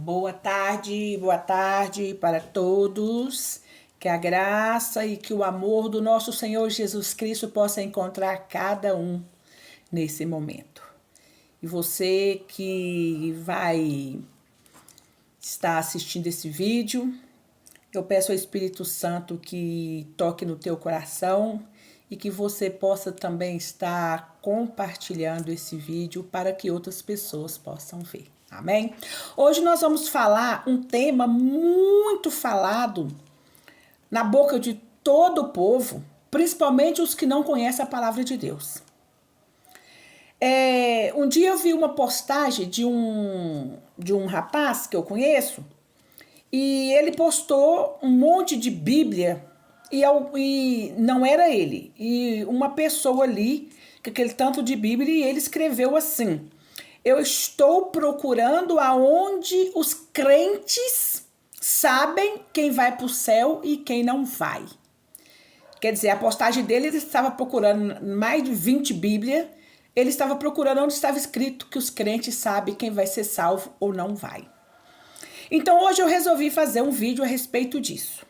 Boa tarde para todos. Que a graça e que o amor do nosso Senhor Jesus Cristo possa encontrar cada um nesse momento. E você que vai estar assistindo esse vídeo, eu peço ao Espírito Santo que toque no teu coração e que você possa também estar compartilhando esse vídeo para que outras pessoas possam ver. Amém? Hoje nós vamos falar um tema muito falado na boca de todo o povo, principalmente os que não conhecem a palavra de Deus. Um dia eu vi uma postagem de um rapaz que eu conheço e ele postou um monte de Bíblia e não era ele. E uma pessoa ali, com aquele tanto de Bíblia, e ele escreveu assim: eu estou procurando aonde os crentes sabem quem vai para o céu e quem não vai. Quer dizer, a postagem dele, ele estava procurando mais de 20 Bíblias, ele estava procurando onde estava escrito que os crentes sabem quem vai ser salvo ou não vai. Então hoje eu resolvi fazer um vídeo a respeito disso.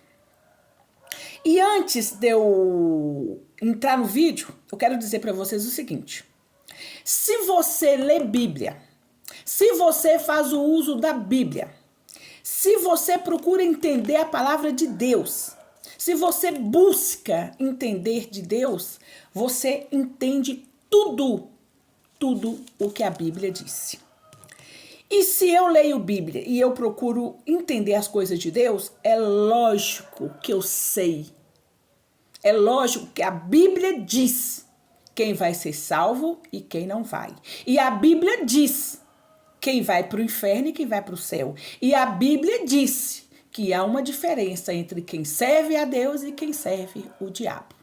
E antes de eu entrar no vídeo, eu quero dizer para vocês o seguinte: se você lê Bíblia, se você faz o uso da Bíblia, se você procura entender a palavra de Deus, se você busca entender de Deus, você entende tudo o que a Bíblia disse. E se eu leio Bíblia e eu procuro entender as coisas de Deus, é lógico que eu sei. É lógico que a Bíblia diz quem vai ser salvo e quem não vai. E a Bíblia diz quem vai para o inferno e quem vai para o céu. E a Bíblia diz que há uma diferença entre quem serve a Deus e quem serve o diabo.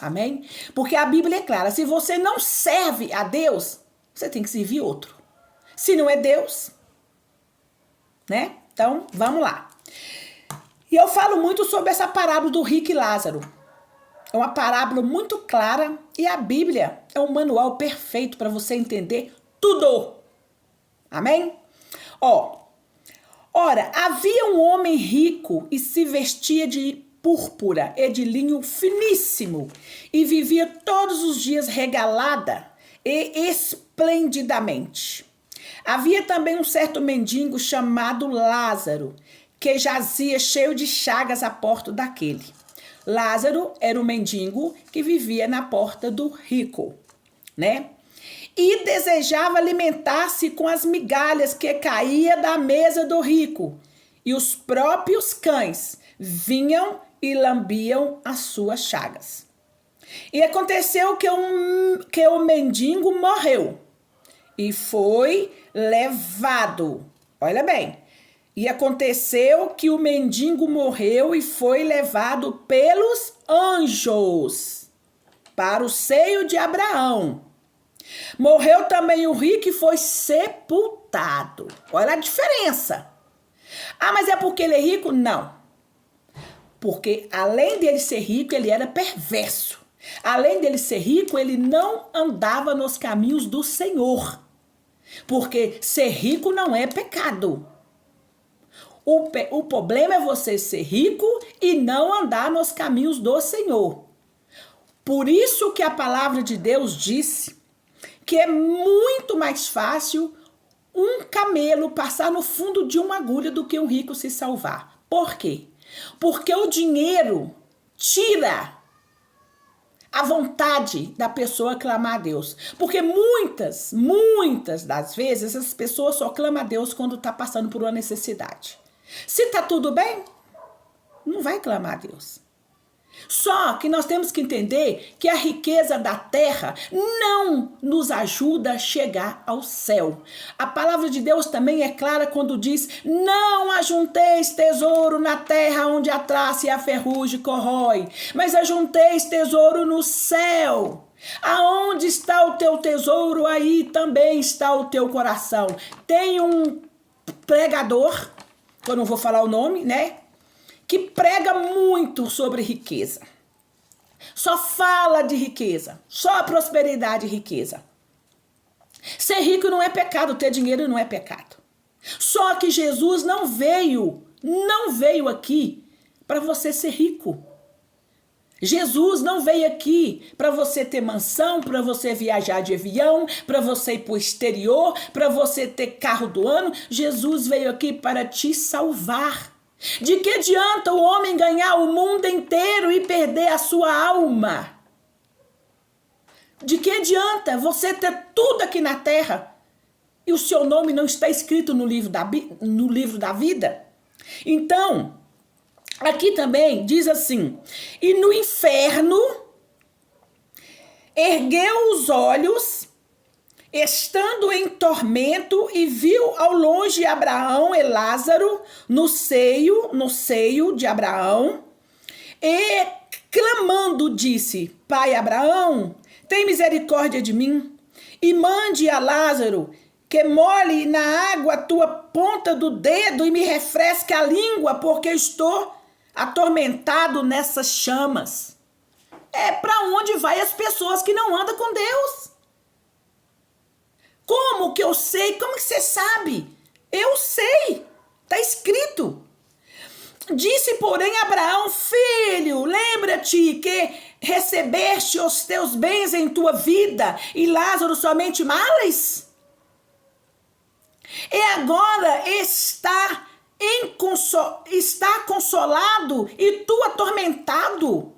Amém? Porque a Bíblia é clara: se você não serve a Deus, você tem que servir outro. Se não é Deus, né? Então, vamos lá. E eu falo muito sobre essa parábola do rico e Lázaro. É uma parábola muito clara e a Bíblia é um manual perfeito para você entender tudo. Amém? Ora, havia um homem rico e se vestia de púrpura e de linho finíssimo e vivia todos os dias regalada e esplendidamente. Havia também um certo mendigo chamado Lázaro, que jazia cheio de chagas à porta daquele. Lázaro era um mendigo que vivia na porta do rico, né? E desejava alimentar-se com as migalhas que caía da mesa do rico. E os próprios cães vinham e lambiam as suas chagas. E aconteceu que o mendigo morreu e foi levado. Olha bem. E aconteceu que o mendigo morreu e foi levado pelos anjos para o seio de Abraão. Morreu também o rico e foi sepultado. Olha a diferença. Ah, mas é porque ele é rico? Não. Porque além dele ser rico, ele era perverso. Além dele ser rico, ele não andava nos caminhos do Senhor. Porque ser rico não é pecado. O problema é você ser rico e não andar nos caminhos do Senhor. Por isso que a palavra de Deus disse que é muito mais fácil um camelo passar no fundo de uma agulha do que um rico se salvar. Por quê? Porque o dinheiro tira a vontade da pessoa clamar a Deus. Porque muitas das vezes as pessoas só clamam a Deus quando está passando por uma necessidade. Se está tudo bem, não vai clamar a Deus. Só que nós temos que entender que a riqueza da terra não nos ajuda a chegar ao céu. A palavra de Deus também é clara quando diz: não ajunteis tesouro na terra onde a traça e a ferrugem corrói, mas ajunteis tesouro no céu. Aonde está o teu tesouro, aí também está o teu coração. Tem um pregador, eu não vou falar o nome, né? Que prega muito sobre riqueza. Só fala de riqueza, só prosperidade e riqueza. Ser rico não é pecado, ter dinheiro não é pecado. Só que Jesus não veio aqui para você ser rico. Jesus não veio aqui para você ter mansão, para você viajar de avião, para você ir para o exterior, para você ter carro do ano. Jesus veio aqui para te salvar. De que adianta o homem ganhar o mundo inteiro e perder a sua alma? De que adianta você ter tudo aqui na terra e o seu nome não está escrito no livro da vida? Então, aqui também diz assim: e no inferno ergueu os olhos, estando em tormento, e viu ao longe Abraão e Lázaro no seio de Abraão, e clamando disse: Pai Abraão, tem misericórdia de mim, e mande a Lázaro que molhe na água a tua ponta do dedo e me refresque a língua, porque estou atormentado nessas chamas. É para onde vai as pessoas que não andam com Deus. Como que eu sei? Como que você sabe? Eu sei. Está escrito. Disse, porém, Abraão: filho, lembra-te que recebeste os teus bens em tua vida e Lázaro somente males? E agora está consolado e tu atormentado.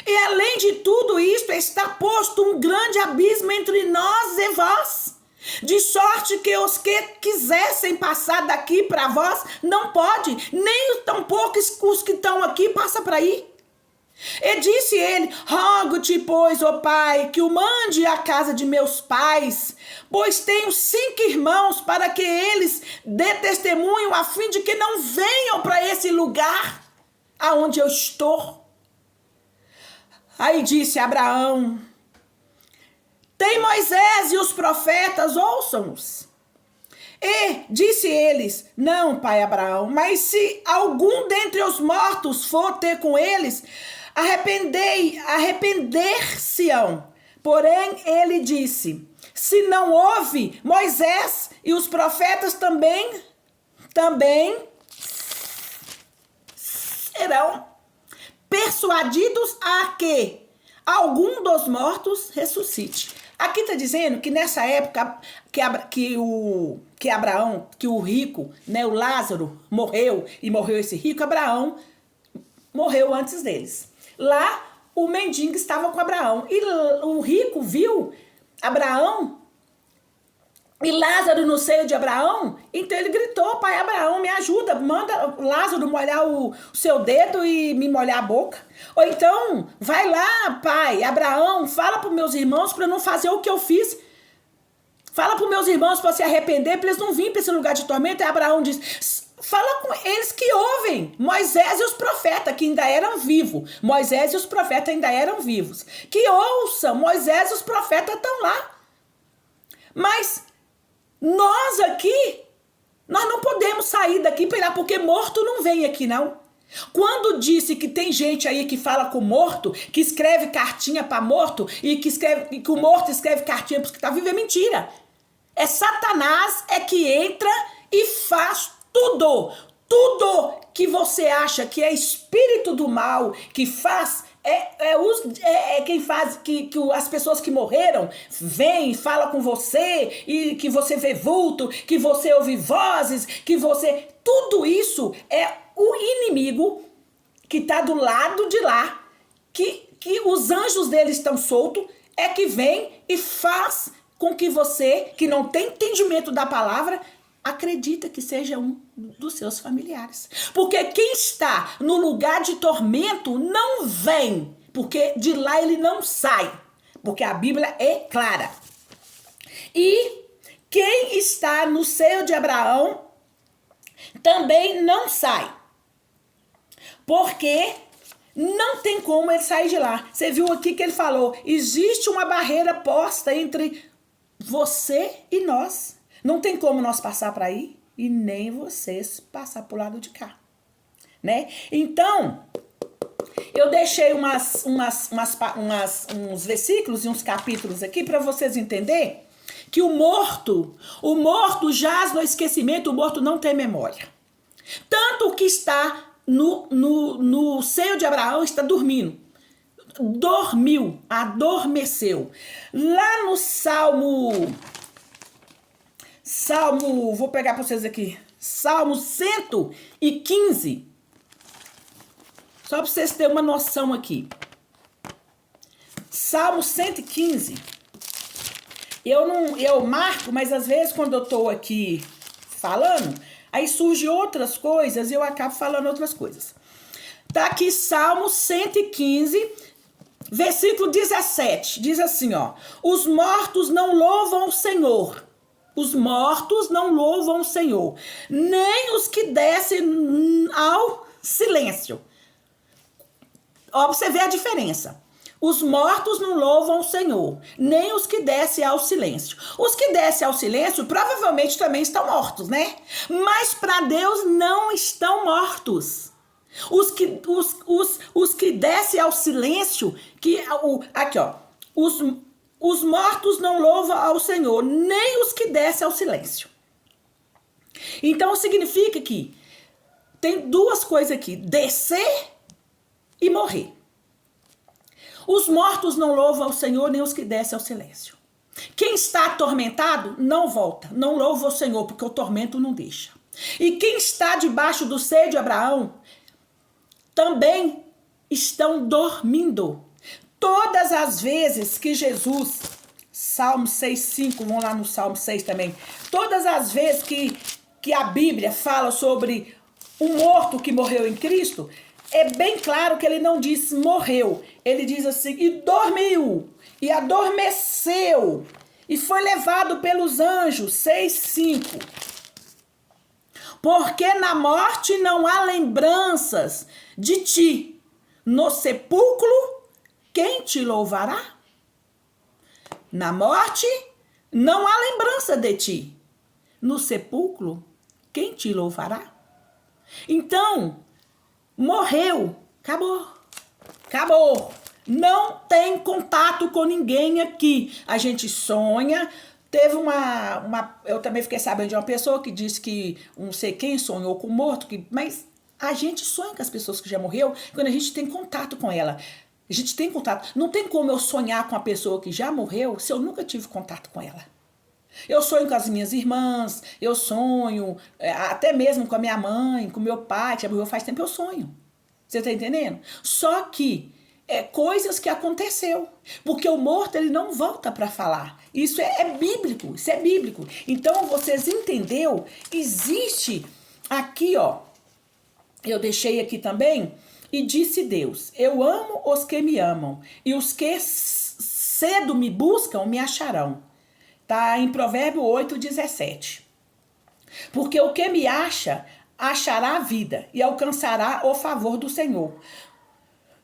E além de tudo isto, está posto um grande abismo entre nós e vós, de sorte que os que quisessem passar daqui para vós não pode, nem tampouco os que estão aqui passam para aí. E disse ele: rogo-te, pois, ó pai, que o mande à casa de meus pais, pois tenho 5 irmãos, para que eles dê testemunho, a fim de que não venham para esse lugar aonde eu estou. Aí disse Abraão: tem Moisés e os profetas, ouçam-os. E disse eles: não, pai Abraão, mas se algum dentre os mortos for ter com eles, arrepender-se-ão. Porém, ele disse: se não houve, Moisés e os profetas também serão persuadidos a que algum dos mortos ressuscite. Aqui está dizendo que nessa época que o rico, né, o Lázaro morreu, e morreu esse rico, Abraão morreu antes deles. Lá o mendigo estava com Abraão, e o rico viu Abraão e Lázaro no seio de Abraão, então ele gritou: pai Abraão, me ajuda, manda Lázaro molhar o seu dedo e me molhar a boca. Ou então, vai lá, pai Abraão, fala para os meus irmãos para não fazer o que eu fiz. Fala para os meus irmãos para se arrepender, para eles não virem para esse lugar de tormento. E Abraão diz: fala com eles que ouvem, Moisés e os profetas que ainda eram vivos. Moisés e os profetas ainda eram vivos. Que ouçam, Moisés e os profetas estão lá. Mas nós aqui, nós não podemos sair daqui para ir lá, porque morto não vem aqui, não. Quando disse que tem gente aí que fala com morto, que escreve cartinha para morto, e que o morto escreve cartinha para os que estão vivos, é mentira. É Satanás que entra e faz tudo que você acha que é espírito do mal que faz. Quem faz que as pessoas que morreram vêm e falam com você, e que você vê vulto, que você ouve vozes, tudo isso é o inimigo que está do lado de lá, que os anjos dele estão soltos, que vem e faz com que você, que não tem entendimento da palavra, acredita que seja um dos seus familiares. Porque quem está no lugar de tormento não vem, porque de lá ele não sai, porque a Bíblia é clara. E quem está no seio de Abraão também não sai, porque não tem como ele sair de lá. Você viu aqui que ele falou: existe uma barreira posta entre você e nós. Não tem como nós passar para aí e nem vocês passar para o lado de cá, né? Então, eu deixei uns versículos e uns capítulos aqui para vocês entenderem que o morto jaz no esquecimento, o morto não tem memória. Tanto o que está no seio de Abraão está dormindo. Dormiu, adormeceu. Lá no Salmo, vou pegar para vocês aqui, Salmo 115, só para vocês terem uma noção aqui. Salmo 115, eu marco, mas às vezes quando eu estou aqui falando, aí surgem outras coisas e eu acabo falando outras coisas. Tá aqui Salmo 115, versículo 17, diz assim, ó: os mortos não louvam o Senhor. Os mortos não louvam o Senhor, nem os que descem ao silêncio. Ó, pra você ver a diferença. Os mortos não louvam o Senhor, nem os que descem ao silêncio. Os que descem ao silêncio provavelmente também estão mortos, né? Mas para Deus não estão mortos. Os que descem ao silêncio, aqui ó, os mortos não louvam ao Senhor, nem os que descem ao silêncio. Então significa que tem duas coisas aqui: descer e morrer. Os mortos não louvam ao Senhor, nem os que descem ao silêncio. Quem está atormentado não volta, não louva o Senhor, porque o tormento não deixa. E quem está debaixo do seio de Abraão também estão dormindo. Todas as vezes que Jesus, Salmo 6,5, vamos lá no Salmo 6 também, todas as vezes que a Bíblia fala sobre o morto que morreu em Cristo, é bem claro que ele não diz morreu, ele diz assim, e dormiu, e adormeceu, e foi levado pelos anjos, 6,5. Porque na morte não há lembranças de ti, no sepulcro quem te louvará? Na morte não há lembrança de ti, no sepulcro quem te louvará? Então, morreu, acabou. Não tem contato com ninguém aqui. A gente sonha. Teve eu também fiquei sabendo de uma pessoa que disse que não sei quem sonhou com o morto, mas a gente sonha com as pessoas que já morreu quando a gente tem contato com ela. A gente tem contato. Não tem como eu sonhar com a pessoa que já morreu se eu nunca tive contato com ela. Eu sonho com as minhas irmãs, eu sonho até mesmo com a minha mãe, com meu pai, que já morreu faz tempo, eu sonho. Você tá entendendo? Só que coisas que aconteceu. Porque o morto, ele não volta para falar. Isso é bíblico, isso é bíblico. Então, vocês entenderam? Existe aqui, ó, eu deixei aqui também, e disse Deus, eu amo os que me amam, e os que cedo me buscam, me acharão. Tá em Provérbio 8:17. Porque o que me acha, achará a vida, e alcançará o favor do Senhor.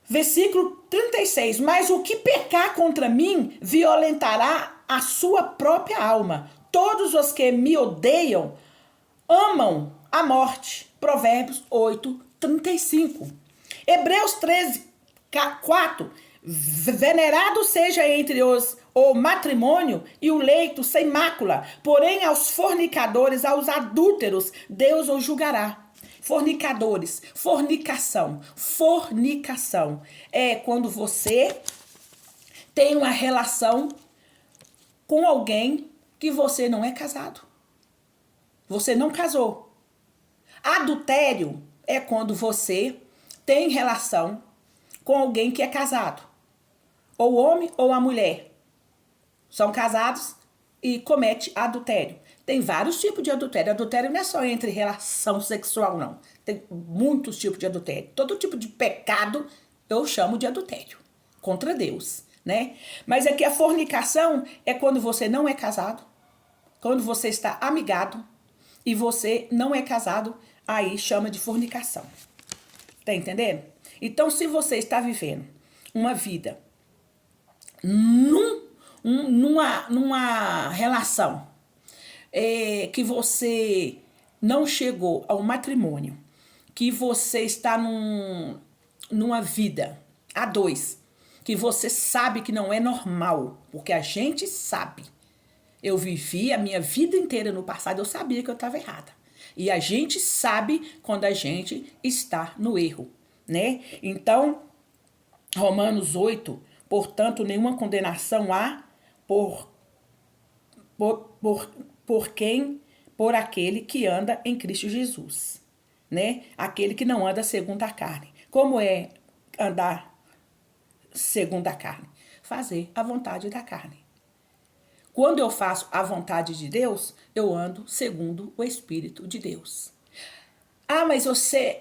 Versículo 36. Mas o que pecar contra mim, violentará a sua própria alma. Todos os que me odeiam, amam a morte. Provérbios 8:35. Hebreus 13:4. Venerado seja entre os o matrimônio e o leito sem mácula, porém aos fornicadores, aos adúlteros, Deus os julgará. Fornicadores, fornicação é quando você tem uma relação com alguém que você não é casado. Você não casou. Adultério é quando você tem relação com alguém que é casado. Ou o homem ou a mulher são casados e comete adultério. Tem vários tipos de adultério. Adultério não é só entre relação sexual, não. Tem muitos tipos de adultério. Todo tipo de pecado eu chamo de adultério. Contra Deus, né? Mas aqui a fornicação é quando você não é casado. Quando você está amigado e você não é casado, aí chama de fornicação. Tá entendendo? Então, se você está vivendo uma vida numa relação que você não chegou ao matrimônio, que você está numa vida a dois, que você sabe que não é normal, porque a gente sabe. Eu vivi a minha vida inteira no passado, eu sabia que eu estava errada. E a gente sabe quando a gente está no erro, né? Então, Romanos 8, portanto, nenhuma condenação há por aquele que anda em Cristo Jesus, né? Aquele que não anda segundo a carne. Como é andar segundo a carne? Fazer a vontade da carne. Quando eu faço a vontade de Deus, eu ando segundo o Espírito de Deus. Ah, mas você,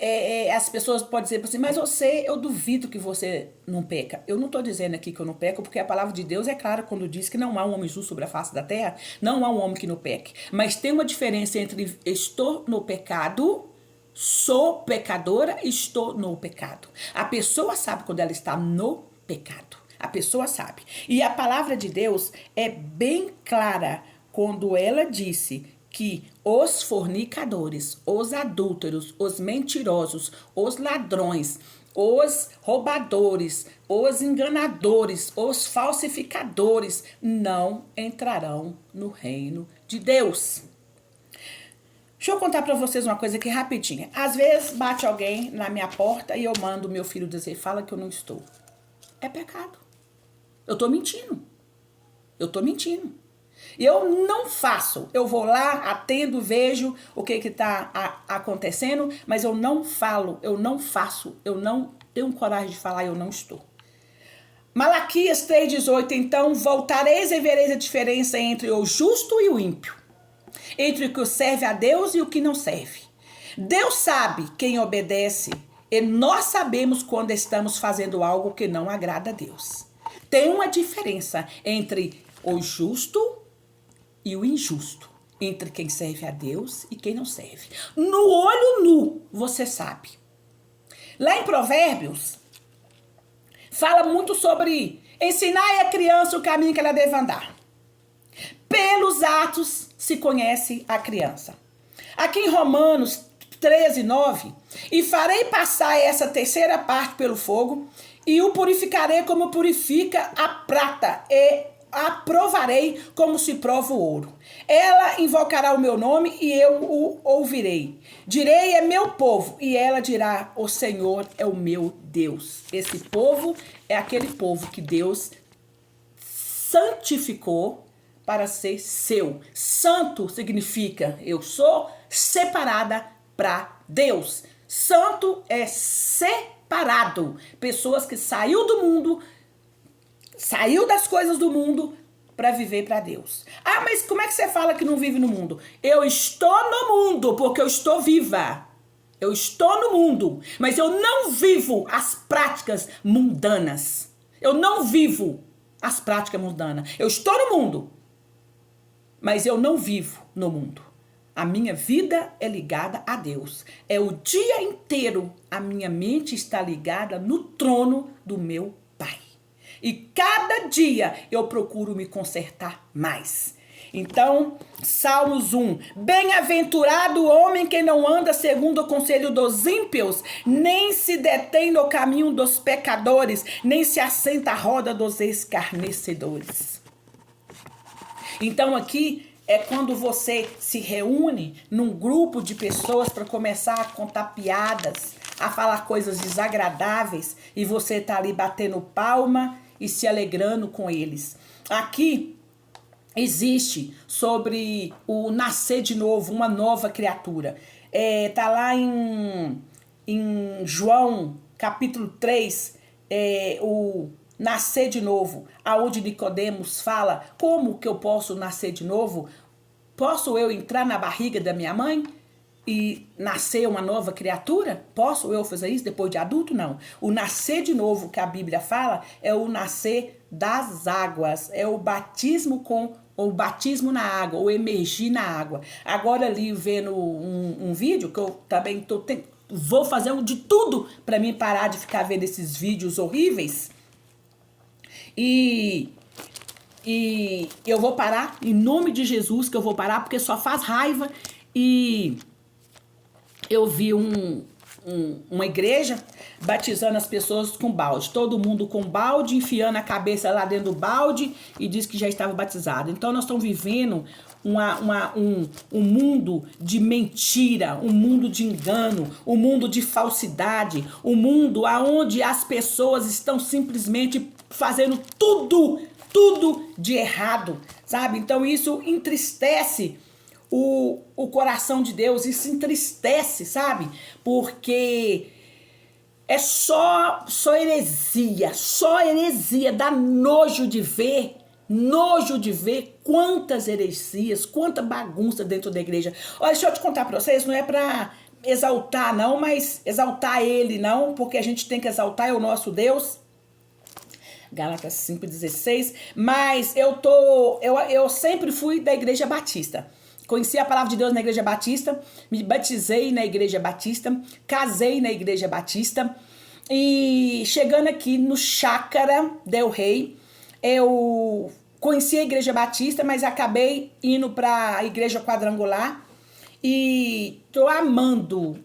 as pessoas podem dizer assim, mas eu duvido que você não peca. Eu não estou dizendo aqui que eu não peco, porque a palavra de Deus é clara quando diz que não há um homem justo sobre a face da terra, não há um homem que não peque. Mas tem uma diferença entre estou no pecado, sou pecadora, estou no pecado. A pessoa sabe quando ela está no pecado. A pessoa sabe. E a palavra de Deus é bem clara quando ela disse que os fornicadores, os adúlteros, os mentirosos, os ladrões, os roubadores, os enganadores, os falsificadores não entrarão no reino de Deus. Deixa eu contar pra vocês uma coisa aqui rapidinha. Às vezes bate alguém na minha porta e eu mando meu filho dizer, fala que eu não estou. É pecado. Eu tô mentindo. Eu não faço. Eu vou lá, atendo, vejo o que está acontecendo, mas eu não falo, eu não faço, eu não tenho coragem de falar, eu não estou. Malaquias 3,18, então voltareis e vereis a diferença entre o justo e o ímpio, entre o que serve a Deus e o que não serve. Deus sabe quem obedece e nós sabemos quando estamos fazendo algo que não agrada a Deus. Tem uma diferença entre o justo e o injusto, entre quem serve a Deus e quem não serve. No olho nu, você sabe. Lá em Provérbios, fala muito sobre ensinar a criança o caminho que ela deve andar. Pelos atos se conhece a criança. Aqui em Romanos 13:9, e farei passar essa terceira parte pelo fogo, e o purificarei como purifica a prata, e a provarei como se prova o ouro. Ela invocará o meu nome e eu o ouvirei. Direi, é meu povo, e ela dirá, o Senhor é o meu Deus. Esse povo é aquele povo que Deus santificou para ser seu. Santo significa eu sou separada para Deus. Santo é separado. Pessoas que saiu do mundo, saiu das coisas do mundo para viver para Deus. Ah, mas como é que você fala que não vive no mundo? Eu estou no mundo porque eu estou viva. Eu estou no mundo, mas eu não vivo as práticas mundanas. Eu não vivo as práticas mundanas. Eu estou no mundo, mas eu não vivo no mundo. A minha vida é ligada a Deus. É o dia inteiro a minha mente está ligada no trono do meu Pai. E cada dia eu procuro me consertar mais. Então, Salmos 1. Bem-aventurado o homem que não anda segundo o conselho dos ímpios, nem se detém no caminho dos pecadores, nem se assenta à roda dos escarnecedores. Então aqui é quando você se reúne num grupo de pessoas para começar a contar piadas, a falar coisas desagradáveis, e você tá ali batendo palma e se alegrando com eles. Aqui existe sobre o nascer de novo, uma nova criatura. Tá lá em João capítulo 3, o nascer de novo, aonde Nicodemos fala, como que eu posso nascer de novo? Posso eu entrar na barriga da minha mãe e nascer uma nova criatura? Posso eu fazer isso depois de adulto? Não. O nascer de novo que a Bíblia fala é o nascer das águas, é o batismo na água, ou emergir na água. Agora ali vendo um vídeo que eu também vou fazer de tudo para mim parar de ficar vendo esses vídeos horríveis. E eu vou parar, em nome de Jesus que eu vou parar, porque só faz raiva. E eu vi uma igreja batizando as pessoas com balde. Todo mundo com balde, enfiando a cabeça lá dentro do balde e diz que já estava batizado. Então nós estamos vivendo um mundo de mentira, um mundo de engano, um mundo de falsidade, um mundo onde as pessoas estão simplesmente fazendo tudo de errado, sabe? Então isso entristece o coração de Deus, isso entristece, sabe? Porque é só heresia, dá nojo de ver quantas heresias, quanta bagunça dentro da igreja. Olha, deixa eu te contar pra vocês, não é pra exaltar não, mas exaltar ele não, porque a gente tem que exaltar o nosso Deus. Gálatas 5,16, mas eu sempre fui da igreja batista. Conheci a palavra de Deus na igreja batista, me batizei na igreja batista, casei na igreja batista e chegando aqui no Chácara Del Rey, eu conheci a igreja batista, mas acabei indo para a igreja quadrangular e tô amando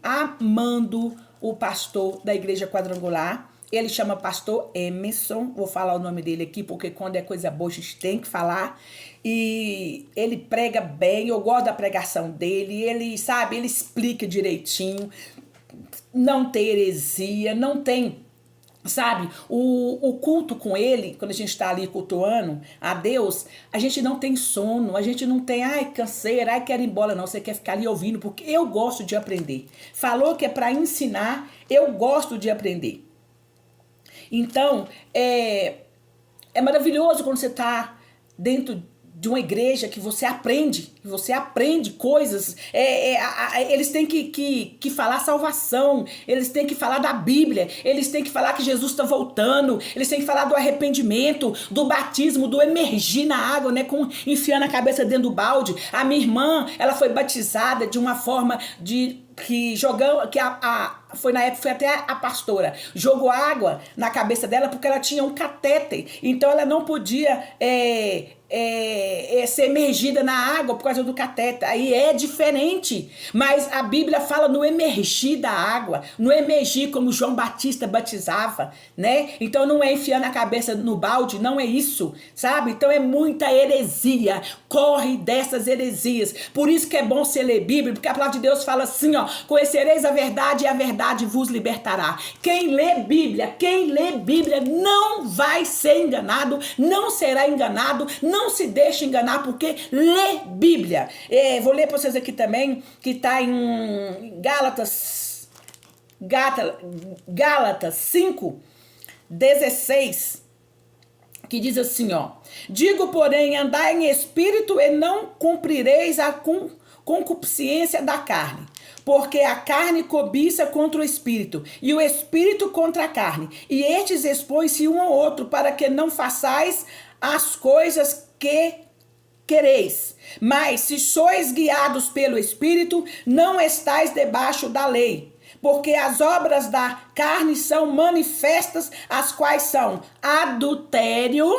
o pastor da igreja quadrangular. Ele chama pastor Emerson, vou falar o nome dele aqui, porque quando é coisa boa a gente tem que falar. E ele prega bem, eu gosto da pregação dele, ele explica direitinho, não tem heresia, não tem, sabe, o culto com ele, quando a gente está ali cultuando a Deus, a gente não tem sono, a gente não tem, canseira, quero ir embora, não, você quer ficar ali ouvindo, porque eu gosto de aprender. Falou que é para ensinar, eu gosto de aprender. Então, é maravilhoso quando você está dentro de uma igreja que você aprende coisas. Eles têm que falar salvação, eles têm que falar da Bíblia, eles têm que falar que Jesus está voltando, eles têm que falar do arrependimento, do batismo, do emergir na água, né, enfiando a cabeça dentro do balde. A minha irmã, ela foi batizada de uma forma foi na época, foi até a pastora, jogou água na cabeça dela porque ela tinha um catéter, então ela não podia ser emergida na água por causa do catéter. Aí é diferente, mas a Bíblia fala no emergir da água, no emergir como João Batista batizava, né? Então não é enfiando a cabeça no balde, não é isso, sabe? Então é muita heresia, corre dessas heresias. Por isso que é bom você ler Bíblia, porque a palavra de Deus fala assim, ó: conhecereis a verdade e a verdade vos libertará. Quem lê Bíblia não vai ser enganado, não será enganado, não se deixe enganar, porque lê Bíblia. Vou ler para vocês aqui também, que está em Gálatas 5:16, que diz assim, ó: digo, porém, andai em espírito e não cumprireis a concupiscência da carne. Porque a carne cobiça contra o espírito, e o espírito contra a carne. E estes expõem-se um ao outro, para que não façais as coisas que quereis. Mas se sois guiados pelo espírito, não estáis debaixo da lei. Porque as obras da carne são manifestas, as quais são adultério,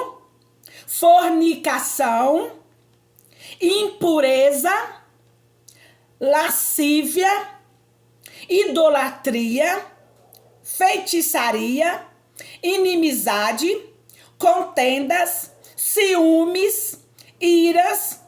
fornicação, impureza, lascívia, idolatria, feitiçaria, inimizade, contendas, ciúmes, iras,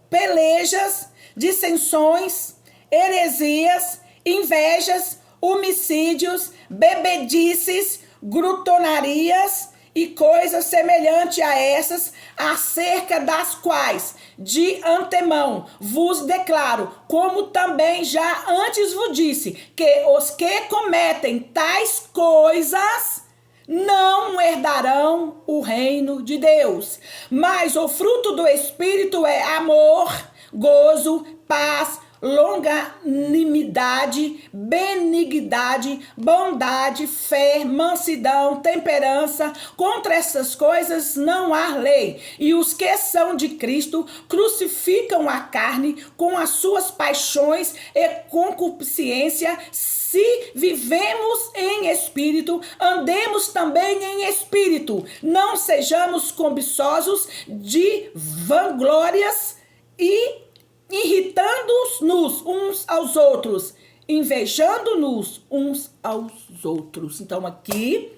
pelejas, dissensões, heresias, invejas, homicídios, bebedices, glutonarias e coisas semelhantes a essas, acerca das quais de antemão vos declaro, como também já antes vos disse, que os que cometem tais coisas não herdarão o reino de Deus. Mas o fruto do Espírito é amor, gozo, paz, longanimidade, benignidade, bondade, fé, mansidão, temperança. Contra essas coisas não há lei. E os que são de Cristo crucificam a carne com as suas paixões e concupiscência. Se vivemos em espírito, andemos também em espírito. Não sejamos cobiçosos de vanglórias e irritando-nos uns aos outros. invejando-nos uns aos outros. Então aqui,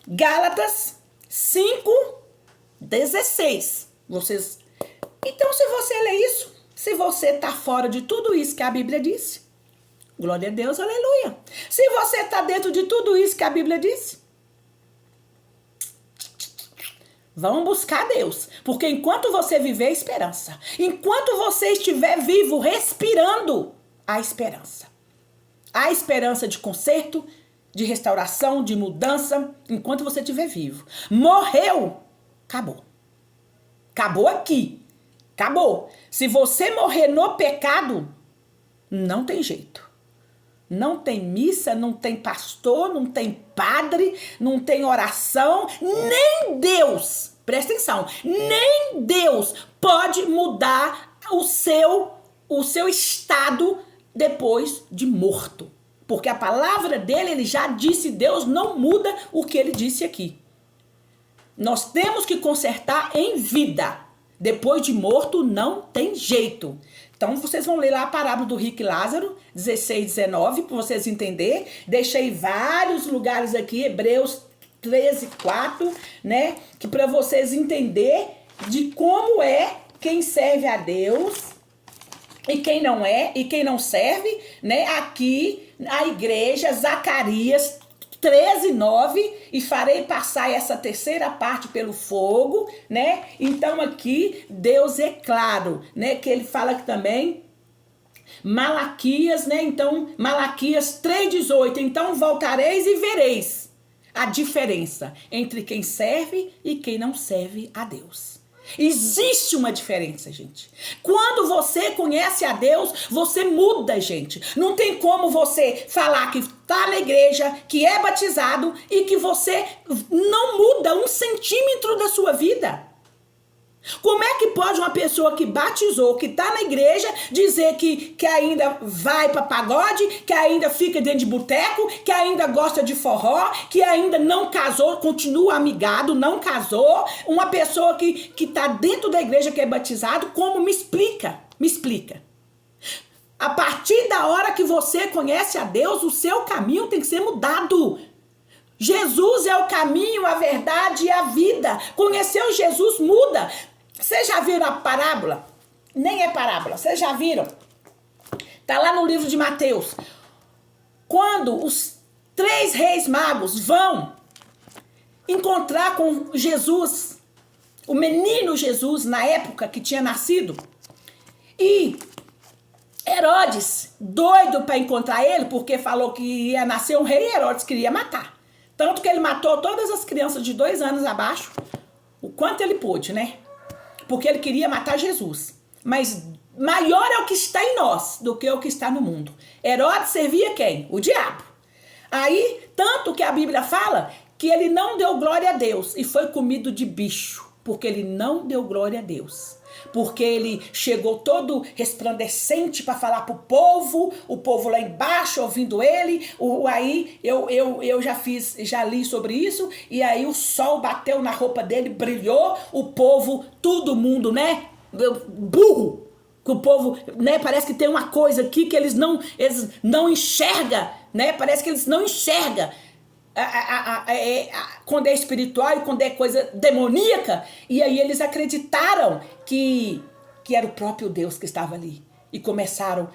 Gálatas 5:16. Então, se você lê isso, se você está fora de tudo isso que a Bíblia disse, glória a Deus, aleluia. Se você está dentro de tudo isso que a Bíblia disse, vamos buscar Deus. Porque enquanto você viver, esperança. Enquanto você estiver vivo, respirando, há esperança. Há esperança de conserto, de restauração, de mudança, enquanto você estiver vivo. Morreu, acabou. Acabou aqui. Acabou. Se você morrer no pecado, não tem jeito. Não tem missa, não tem pastor, não tem padre, não tem oração, nem Deus, presta atenção, nem Deus pode mudar o seu estado depois de morto. Porque a palavra dele, ele já disse, Deus não muda o que ele disse aqui. Nós temos que consertar em vida. Depois de morto, não tem jeito. Então, vocês vão ler lá a parábola do rico e Lázaro, 16:19, para vocês entenderem. Deixei vários lugares aqui, Hebreus 13:4, né? Que para vocês entenderem de como é quem serve a Deus e quem não é, e quem não serve, né? Aqui, a igreja, Zacarias 13:9, e farei passar essa terceira parte pelo fogo, né? Então aqui Deus é claro, né? Que ele fala aqui também, Malaquias, né? Então, Malaquias 3:18, então voltareis e vereis a diferença entre quem serve e quem não serve a Deus. Existe uma diferença, gente. Quando você conhece a Deus, você muda, gente. Não tem como você falar que está na igreja, que é batizado e que você não muda 1 centímetro da sua vida. Como é que pode uma pessoa que batizou, que está na igreja, dizer que ainda vai para pagode, que ainda fica dentro de boteco, que ainda gosta de forró, que ainda não casou, continua amigado, não casou? Uma pessoa que está dentro da igreja, que é batizado, como? Me explica, me explica. A partir da hora que você conhece a Deus, o seu caminho tem que ser mudado. Jesus é o caminho, a verdade e a vida. Conheceu Jesus, muda. Vocês já viram a parábola? Nem é parábola, vocês já viram? Tá lá no livro de Mateus. Quando os 3 reis magos vão encontrar com Jesus, o menino Jesus, na época que tinha nascido, e Herodes, doido para encontrar ele, porque falou que ia nascer um rei, Herodes queria matar. Tanto que ele matou todas as crianças de 2 anos abaixo, o quanto ele pôde, né? Porque ele queria matar Jesus. Mas maior é o que está em nós do que o que está no mundo. Herodes servia quem? O diabo. Aí, tanto que a Bíblia fala que ele não deu glória a Deus e foi comido de bicho, porque ele não deu glória a Deus. Porque ele chegou todo resplandecente para falar pro povo, o povo lá embaixo ouvindo ele. Aí eu já li sobre isso, e aí o sol bateu na roupa dele, brilhou, o povo, todo mundo, né? Burro. Que o povo, né? Parece que tem uma coisa aqui que eles não enxergam, né? Parece que eles não enxergam. Quando é espiritual e quando é coisa demoníaca, e aí eles acreditaram que era o próprio Deus que estava ali, e começaram a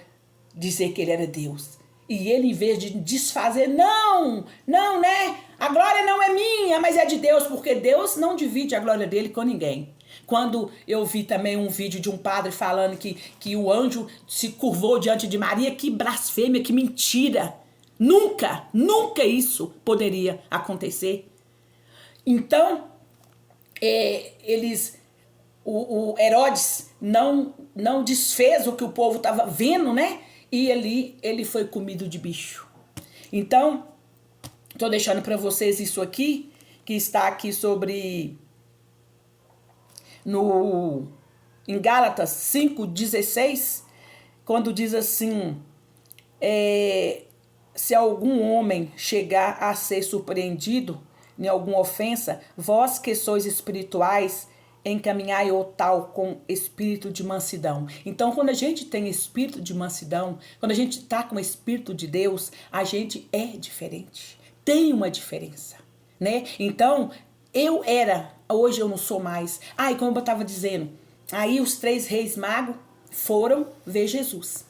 dizer que ele era Deus. E ele, em vez de desfazer, não, né, a glória não é minha, mas é de Deus, porque Deus não divide a glória dele com ninguém. Quando eu vi também um vídeo de um padre falando que o anjo se curvou diante de Maria, que blasfêmia, que mentira. Nunca isso poderia acontecer. Então, o Herodes não desfez o que o povo estava vendo, né? E ele foi comido de bicho. Então, estou deixando para vocês isso aqui, que está aqui em Gálatas 5:16, quando diz assim, se algum homem chegar a ser surpreendido em alguma ofensa, vós que sois espirituais, encaminhai o tal com espírito de mansidão. Então, quando a gente tem espírito de mansidão, quando a gente está com o espírito de Deus, a gente é diferente. Tem uma diferença, né? Então, eu era, hoje eu não sou mais. E como eu estava dizendo, aí os 3 reis magos foram ver Jesus.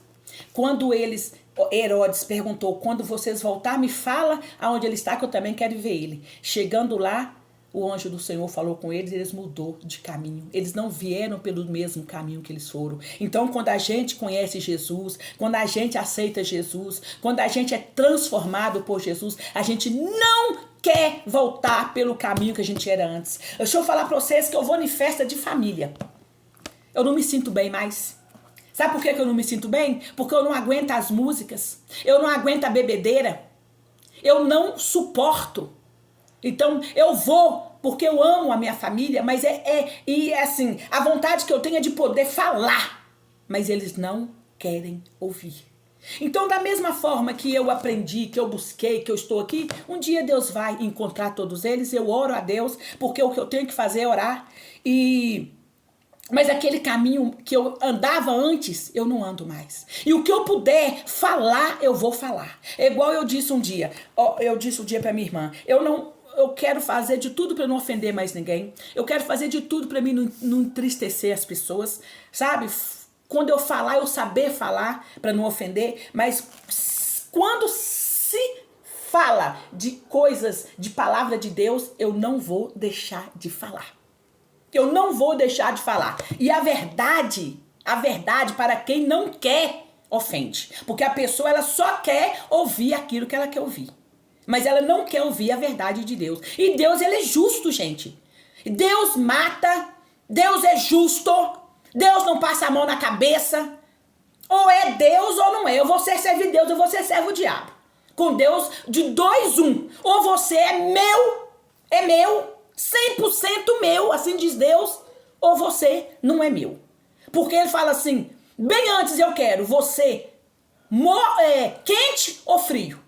Quando Herodes perguntou, quando vocês voltar, me fala aonde ele está, que eu também quero ver ele. Chegando lá, o anjo do Senhor falou com eles, eles mudou de caminho. Eles não vieram pelo mesmo caminho que eles foram. Então, quando a gente conhece Jesus, quando a gente aceita Jesus, quando a gente é transformado por Jesus, a gente não quer voltar pelo caminho que a gente era antes. Deixa eu falar para vocês que eu vou em festa de família. Eu não me sinto bem mais. Sabe por que eu não me sinto bem? Porque eu não aguento as músicas. Eu não aguento a bebedeira. Eu não suporto. Então, eu vou porque eu amo a minha família, mas assim, a vontade que eu tenho é de poder falar, mas eles não querem ouvir. Então, da mesma forma que eu aprendi, que eu busquei, que eu estou aqui, um dia Deus vai encontrar todos eles, eu oro a Deus, porque o que eu tenho que fazer é orar, mas aquele caminho que eu andava antes, eu não ando mais. E o que eu puder falar, eu vou falar. É igual eu disse um dia para minha irmã, eu quero fazer de tudo para não ofender mais ninguém. Eu quero fazer de tudo para mim não entristecer as pessoas, sabe? Quando eu falar, eu saber falar para não ofender, mas quando se fala de coisas, de palavra de Deus, eu não vou deixar de falar. Eu não vou deixar de falar. E a verdade para quem não quer, ofende. Porque a pessoa, ela só quer ouvir aquilo que ela quer ouvir. Mas ela não quer ouvir a verdade de Deus. E Deus, ele é justo, gente. Deus mata. Deus é justo. Deus não passa a mão na cabeça. Ou é Deus ou não é. Ou você serve Deus ou você serve o diabo. Com Deus, de 2, 1. Ou você é meu, 100% meu, assim diz Deus, ou você não é meu. Porque ele fala assim, bem antes eu quero você quente ou frio.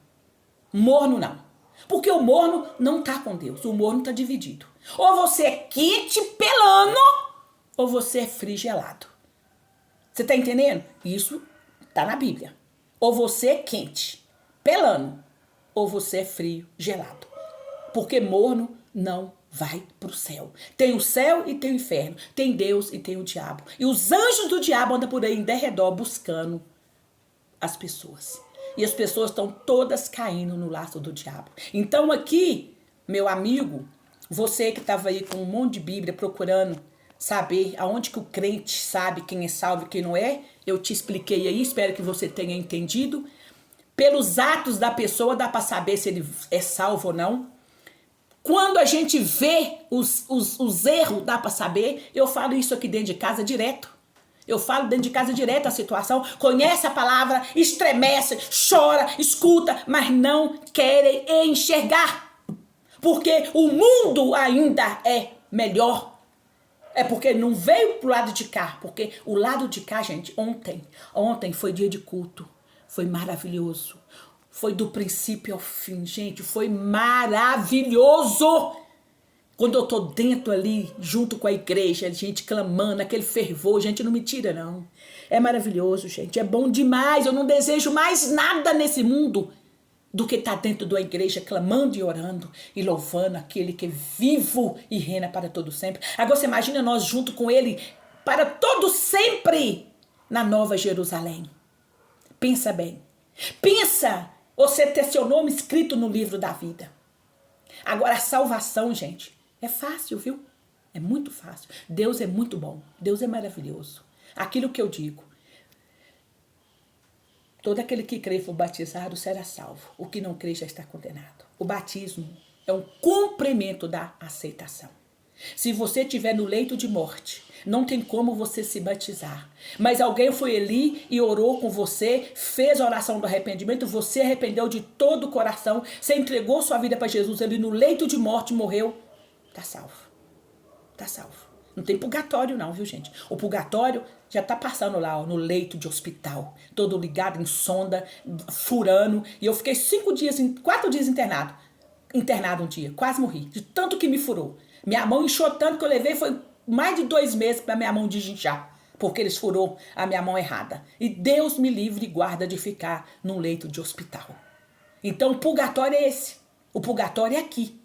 Morno não. Porque o morno não tá com Deus. O morno tá dividido. Ou você é quente, pelano, ou você é frio, gelado. Você tá entendendo? Isso tá na Bíblia. Ou você é quente, pelano, ou você é frio, gelado. Porque morno não vai pro céu. Tem o céu e tem o inferno. Tem Deus e tem o diabo. E os anjos do diabo andam por aí em derredor buscando as pessoas. E as pessoas estão todas caindo no laço do diabo. Então aqui, meu amigo, você que estava aí com um monte de Bíblia procurando saber aonde que o crente sabe quem é salvo e quem não é, eu te expliquei aí, espero que você tenha entendido. Pelos atos da pessoa dá para saber se ele é salvo ou não. Quando a gente vê os erros, dá para saber. Eu falo isso aqui dentro de casa direto. Eu falo dentro de casa direto a situação, conhece a palavra, estremece, chora, escuta, mas não querem enxergar. Porque o mundo ainda é melhor. É porque não veio pro lado de cá. Porque o lado de cá, gente, ontem foi dia de culto. Foi maravilhoso. Foi do princípio ao fim, gente. Foi maravilhoso. Quando eu tô dentro ali, junto com a igreja, gente clamando, aquele fervor, gente, não me tira, não. É maravilhoso, gente, é bom demais. Eu não desejo mais nada nesse mundo do que estar dentro da igreja, clamando e orando e louvando aquele que é vivo e reina para todo sempre. Agora você imagina nós junto com ele para todo sempre na Nova Jerusalém. Pensa bem. Pensa você ter seu nome escrito no livro da vida. Agora a salvação, gente, é fácil, viu? É muito fácil. Deus é muito bom. Deus é maravilhoso. Aquilo que eu digo. Todo aquele que crê e for batizado será salvo. O que não crê já está condenado. O batismo é um cumprimento da aceitação. Se você estiver no leito de morte, não tem como você se batizar. Mas alguém foi ali e orou com você, fez a oração do arrependimento, você arrependeu de todo o coração, você entregou sua vida para Jesus ali no leito de morte, morreu. Tá salvo. Tá salvo. Não tem purgatório não, viu, gente? O purgatório já tá passando lá, ó, no leito de hospital. Todo ligado em sonda, furando. E eu fiquei 4 dias internado. Internado um dia. Quase morri. De tanto que me furou. Minha mão inchou tanto que eu levei, foi mais de 2 meses para minha mão desinchar, porque eles furou a minha mão errada. E Deus me livre e guarda de ficar num leito de hospital. Então o purgatório é esse. O purgatório é aqui,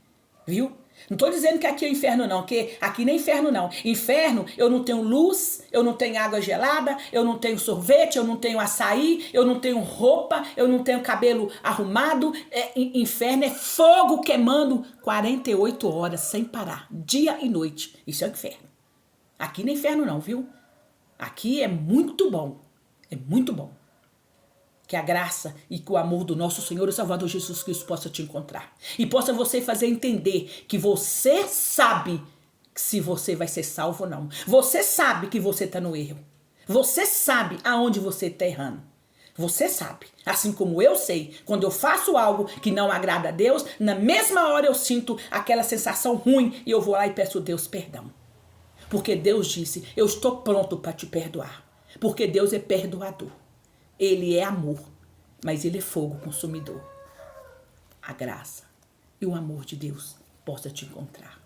viu? Não estou dizendo que aqui é o inferno não, que aqui nem é inferno não. Inferno, eu não tenho luz, eu não tenho água gelada, eu não tenho sorvete, eu não tenho açaí, eu não tenho roupa, eu não tenho cabelo arrumado. Inferno é fogo queimando 48 horas sem parar, dia e noite. Isso é o inferno. Aqui não é inferno não, viu? Aqui é muito bom, é muito bom. Que a graça e que o amor do nosso Senhor e Salvador Jesus Cristo possa te encontrar. E possa você fazer entender que você sabe se você vai ser salvo ou não. Você sabe que você está no erro. Você sabe aonde você está errando. Você sabe. Assim como eu sei, quando eu faço algo que não agrada a Deus, na mesma hora eu sinto aquela sensação ruim e eu vou lá e peço a Deus perdão. Porque Deus disse, eu estou pronto para te perdoar. Porque Deus é perdoador. Ele é amor, mas ele é fogo consumidor. A graça e o amor de Deus possa te encontrar.